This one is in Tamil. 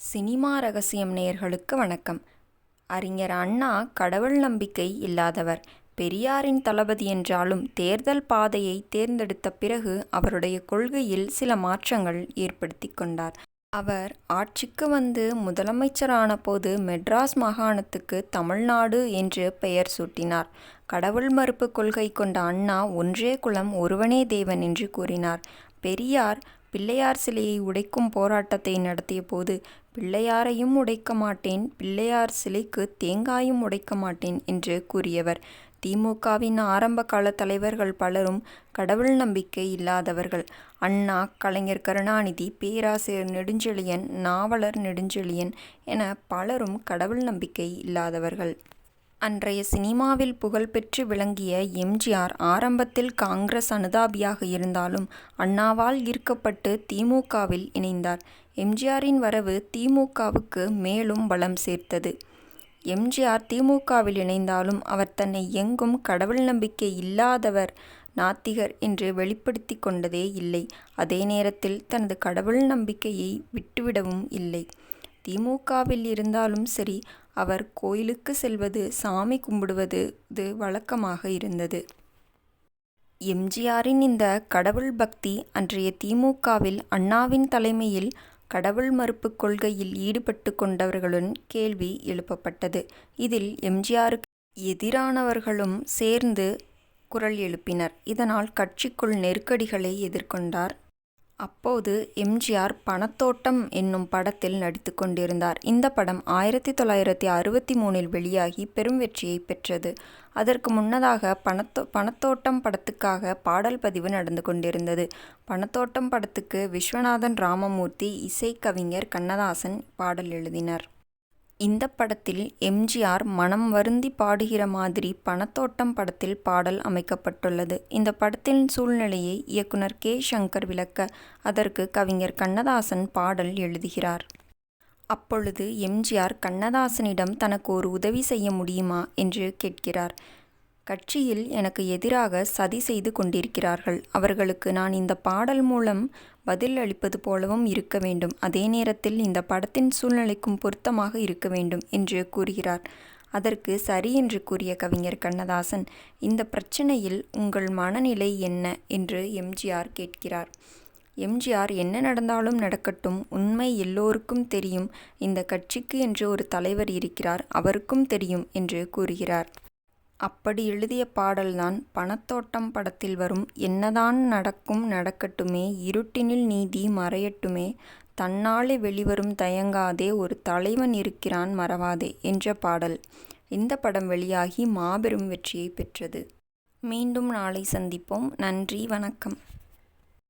சினிமா ரகசியம் நேயர்களுக்கு வணக்கம். அறிஞர் அண்ணா கடவுள் நம்பிக்கை இல்லாதவர். பெரியாரின் தளபதி என்றாலும் தேர்தல் பாதையை தேர்ந்தெடுத்த பிறகு அவருடைய கொள்கையில் சில மாற்றங்கள் ஏற்படுத்தி கொண்டார். அவர் ஆட்சிக்கு வந்து முதலமைச்சரான போது மெட்ராஸ் மாகாணத்துக்கு தமிழ்நாடு என்று பெயர் சூட்டினார். கடவுள் மறுப்பு கொள்கை கொண்ட அண்ணா ஒன்றே குலம் ஒருவனே தேவன் என்று கூறினார். பெரியார் பிள்ளையார் சிலையை உடைக்கும் போராட்டத்தை நடத்திய போது பிள்ளையாரையும் உடைக்க மாட்டேன், பிள்ளையார் சிலைக்கு தேங்காயும் உடைக்க மாட்டேன் என்று கூறியவர். திமுகவின் ஆரம்ப கால தலைவர்கள் பலரும் கடவுள் நம்பிக்கை இல்லாதவர்கள். அண்ணா, கலைஞர் கருணாநிதி, பேராசிரியர் நெடுஞ்செழியன், நாவலர் நெடுஞ்செழியன் என பலரும் கடவுள் நம்பிக்கை இல்லாதவர்கள். அன்றைய சினிமாவில் புகழ்பெற்று விளங்கிய எம்ஜிஆர் ஆரம்பத்தில் காங்கிரஸ் அனுதாபியாக இருந்தாலும் அண்ணாவால் ஈர்க்கப்பட்டு திமுகவில் இணைந்தார். எம்ஜிஆரின் வரவு திமுகவுக்கு மேலும் பலம் சேர்த்தது. எம்ஜிஆர் திமுகவில் இணைந்தாலும் அவர் தன்னை எங்கும் கடவுள் நம்பிக்கை இல்லாதவர், நாத்திகர் என்று வெளிப்படுத்தி கொண்டதே இல்லை. அதே நேரத்தில் தனது கடவுள் நம்பிக்கையை விட்டுவிடவும் இல்லை. திமுகவில் இருந்தாலும் சரி, அவர் கோயிலுக்கு செல்வது, சாமி கும்பிடுவது வழக்கமாக இருந்தது. எம்ஜிஆரின் இந்த கடவுள் பக்தி அன்றைய திமுகவில் அண்ணாவின் தலைமையில் கடவுள் மறுப்பு கொள்கையில் ஈடுபட்டு கொண்டவர்களுடன் கேள்வி எழுப்பப்பட்டது. இதில் எம்ஜிஆருக்கு எதிரானவர்களும் சேர்ந்து குரல் எழுப்பினர். இதனால் கட்சிக்குள் நெருக்கடிகளை எதிர்கொண்டார். அப்போது எம்ஜிஆர் பணத்தோட்டம் என்னும் படத்தில் நடித்து கொண்டிருந்தார். இந்த படம் 1963 வெளியாகி பெரும் வெற்றியை பெற்றது. அதற்கு முன்னதாக பணத்தோட்டம் படத்துக்காக பாடல் பதிவு நடந்து கொண்டிருந்தது. பணத்தோட்டம் படத்துக்கு விஸ்வநாதன் ராமமூர்த்தி, இசைக்கவிஞர் கண்ணதாசன் பாடல் எழுதினர். இந்த படத்தில் எம்ஜிஆர் மனம் வருந்தி பாடுகிற மாதிரி பணத்தோட்டம் படத்தில் பாடல் அமைக்கப்பட்டுள்ளது. இந்த படத்தின் சூழ்நிலையை இயக்குனர் கே. சங்கர் விளக்க, அதற்கு கவிஞர் கண்ணதாசன் பாடல் எழுதுகிறார். அப்பொழுது எம்ஜிஆர் கண்ணதாசனிடம் தனக்கு ஒரு உதவி செய்ய முடியுமா என்று கேட்கிறார். கட்சியில் எனக்கு எதிராக சதி செய்து கொண்டிருக்கிறார்கள். அவர்களுக்கு நான் இந்த பாடல் மூலம் பதில் அளிப்பது போலவும் இருக்க வேண்டும். அதே நேரத்தில் இந்த படத்தின் சூழ்நிலைக்கும் பொருத்தமாக இருக்க வேண்டும் என்று கூறுகிறார். அதற்கு சரி என்று கூறிய கவிஞர் கண்ணதாசன், இந்த பிரச்சனையில் உங்கள் மனநிலை என்ன என்று எம்ஜிஆர் கேட்கிறார். எம்ஜிஆர், என்ன நடந்தாலும் நடக்கட்டும், உண்மை எல்லோருக்கும் தெரியும். இந்த கட்சிக்கு என்று ஒரு தலைவர் இருக்கிறார், அவருக்கும் தெரியும் என்று கூறுகிறார். அப்படி எழுதிய பாடல்தான் பணத்தோட்டம் படத்தில் வரும் என்னதான் நடக்கும் நடக்கட்டுமே, இருட்டினில் நீதி மறையட்டுமே, தன்னாலே வெளிவரும் தயங்காதே, ஒரு தலைவன் இருக்கிறான் மறவாதே என்ற பாடல். இந்த படம் வெளியாகி மாபெரும் வெற்றியை பெற்றது. மீண்டும் நாளை சந்திப்போம். நன்றி, வணக்கம்.